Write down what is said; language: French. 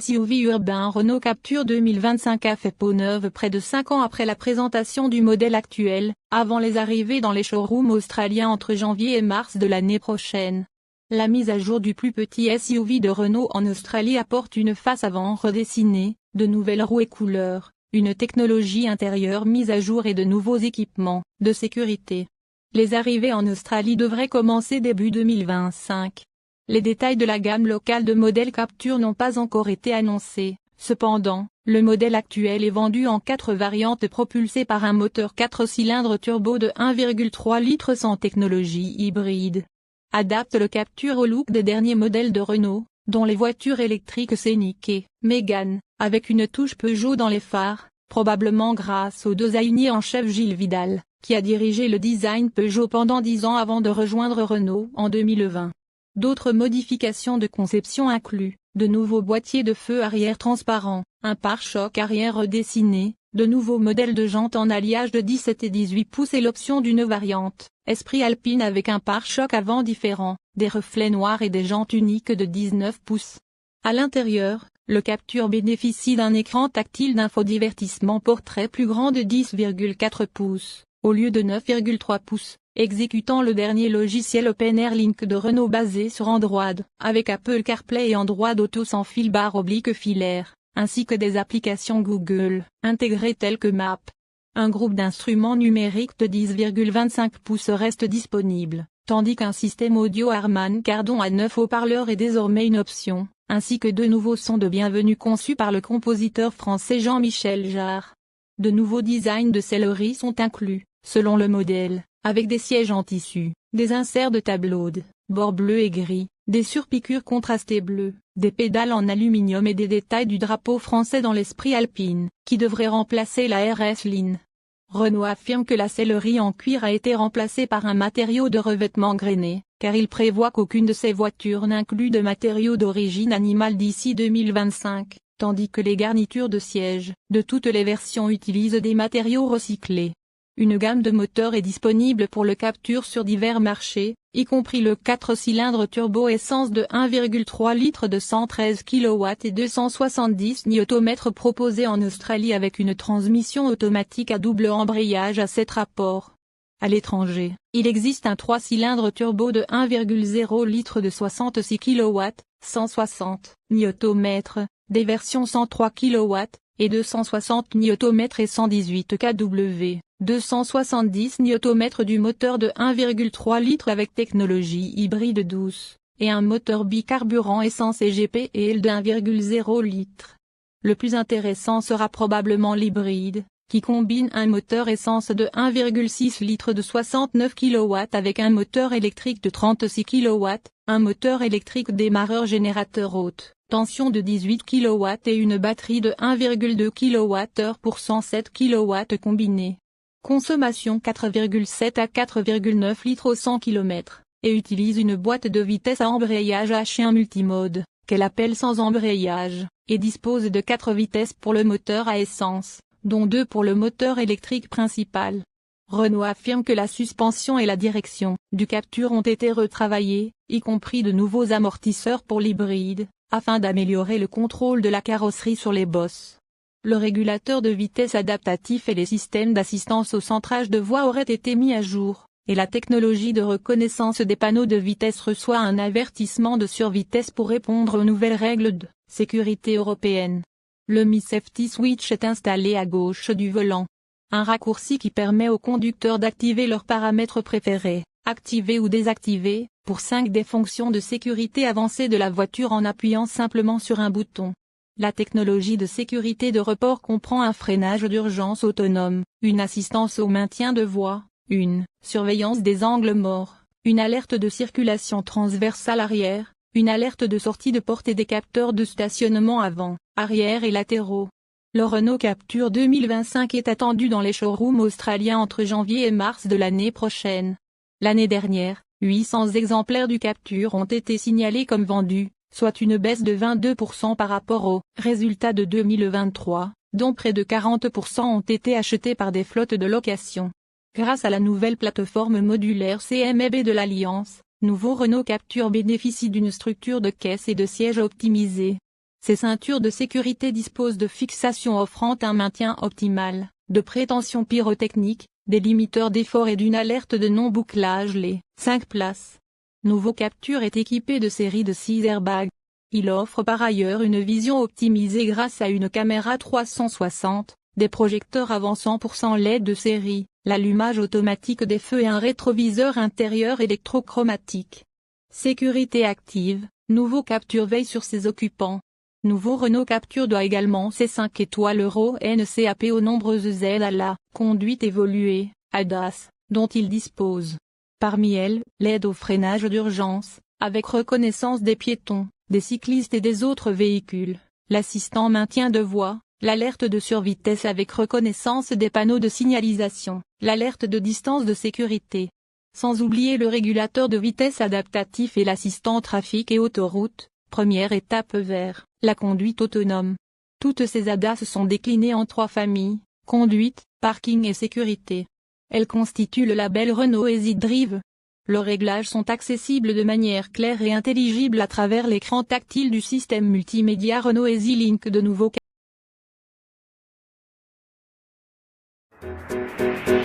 SUV urbain Renault Captur 2025 a fait peau neuve près de 5 ans après la présentation du modèle actuel, avant les arrivées dans les showrooms australiens entre janvier et mars de l'année prochaine. La mise à jour du plus petit SUV de Renault en Australie apporte une face avant redessinée, de nouvelles roues et couleurs, une technologie intérieure mise à jour et de nouveaux équipements de sécurité. Les arrivées en Australie devraient commencer début 2025. Les détails de la gamme locale de modèles Captur n'ont pas encore été annoncés. Cependant, le modèle actuel est vendu en 4 variantes propulsées par un moteur 4 cylindres turbo de 1,3 litres sans technologie hybride. Adapte le Captur au look des derniers modèles de Renault, dont les voitures électriques Scénic et Mégane, avec une touche Peugeot dans les phares, probablement grâce au designer en chef Gilles Vidal, qui a dirigé le design Peugeot pendant 10 ans avant de rejoindre Renault en 2020. D'autres modifications de conception incluent de nouveaux boîtiers de feu arrière transparents, un pare-choc arrière redessiné, de nouveaux modèles de jantes en alliage de 17 et 18 pouces et l'option d'une variante Esprit Alpine avec un pare-choc avant différent, des reflets noirs et des jantes uniques de 19 pouces. À l'intérieur, le Captur bénéficie d'un écran tactile d'infodivertissement portrait plus grand de 10,4 pouces, au lieu de 9,3 pouces. Exécutant le dernier logiciel OpenAir Link de Renault basé sur Android, avec Apple CarPlay et Android Auto sans fil /filaire, ainsi que des applications Google intégrées telles que Maps. Un groupe d'instruments numériques de 10,25 pouces reste disponible, tandis qu'un système audio Harman Kardon à 9 haut-parleurs est désormais une option, ainsi que 2 nouveaux sons de bienvenue conçus par le compositeur français Jean-Michel Jarre. De nouveaux designs de sellerie sont inclus, selon le modèle, avec des sièges en tissu, des inserts de tableaux de bord bleu et gris, des surpiqûres contrastées bleues, des pédales en aluminium et des détails du drapeau français dans l'Esprit Alpine, qui devrait remplacer la RS Line. Renault affirme que la sellerie en cuir a été remplacée par un matériau de revêtement grainé, car il prévoit qu'aucune de ses voitures n'inclut de matériaux d'origine animale d'ici 2025, tandis que les garnitures de sièges de toutes les versions utilisent des matériaux recyclés. Une gamme de moteurs est disponible pour le Captur sur divers marchés, y compris le 4 cylindres turbo essence de 1,3 litres de 113 kW et 270 Nm proposé en Australie avec une transmission automatique à double embrayage à 7 rapports. À l'étranger, il existe un 3 cylindres turbo de 1,0 litres de 66 kW, 160 Nm, des versions 103 kW, et 260 Nm et 118 kW. 270 Nm du moteur de 1,3 litres avec technologie hybride douce, et un moteur bicarburant essence et GPL de 1,0 litre. Le plus intéressant sera probablement l'hybride, qui combine un moteur essence de 1,6 litres de 69 kW avec un moteur électrique de 36 kW, un moteur électrique démarreur générateur haute tension de 18 kW et une batterie de 1,2 kWh pour 107 kW combinée. Consommation 4,7 à 4,9 litres au 100 km, et utilise une boîte de vitesse à embrayage H1 multimode, qu'elle appelle sans embrayage, et dispose de 4 vitesses pour le moteur à essence, dont 2 pour le moteur électrique principal. Renault affirme que la suspension et la direction du Captur ont été retravaillées, y compris de nouveaux amortisseurs pour l'hybride, afin d'améliorer le contrôle de la carrosserie sur les bosses. Le régulateur de vitesse adaptatif et les systèmes d'assistance au centrage de voie auraient été mis à jour, et la technologie de reconnaissance des panneaux de vitesse reçoit un avertissement de survitesse pour répondre aux nouvelles règles de sécurité européennes. Le Mi Safety Switch est installé à gauche du volant. Un raccourci qui permet aux conducteurs d'activer leurs paramètres préférés, activer ou désactiver, pour 5 des fonctions de sécurité avancées de la voiture en appuyant simplement sur un bouton. La technologie de sécurité de report comprend un freinage d'urgence autonome, une assistance au maintien de voie, une surveillance des angles morts, une alerte de circulation transversale arrière, une alerte de sortie de porte et des capteurs de stationnement avant, arrière et latéraux. Le Renault Captur 2025 est attendu dans les showrooms australiens entre janvier et mars de l'année prochaine. L'année dernière, 800 exemplaires du Captur ont été signalés comme vendus, soit une baisse de 22% par rapport aux résultats de 2023, dont près de 40% ont été achetés par des flottes de location. Grâce à la nouvelle plateforme modulaire CMB de l'Alliance, nouveau Renault Captur bénéficie d'une structure de caisse et de siège optimisée. Ces ceintures de sécurité disposent de fixations offrant un maintien optimal, de prétention pyrotechnique, des limiteurs d'effort et d'une alerte de non-bouclage. Les 5 places. Nouveau Capture est équipé de série de 6 airbags. Il offre par ailleurs une vision optimisée grâce à une caméra 360, des projecteurs avant 100% LED de série, l'allumage automatique des feux et un rétroviseur intérieur électrochromatique. Sécurité active, Nouveau Capture veille sur ses occupants. Nouveau Renault Capture doit également ses 5 étoiles Euro NCAP aux nombreuses aides à la conduite évoluée, ADAS, dont il dispose. Parmi elles, l'aide au freinage d'urgence, avec reconnaissance des piétons, des cyclistes et des autres véhicules, l'assistant maintien de voie, l'alerte de survitesse avec reconnaissance des panneaux de signalisation, l'alerte de distance de sécurité. Sans oublier le régulateur de vitesse adaptatif et l'assistant trafic et autoroute, première étape vers la conduite autonome. Toutes ces ADAS sont déclinées en 3 familles, conduite, parking et sécurité. Elles constituent le label Renault Easy Drive. Leurs réglages sont accessibles de manière claire et intelligible à travers l'écran tactile du système multimédia Renault Easy Link de Nouveau Capture.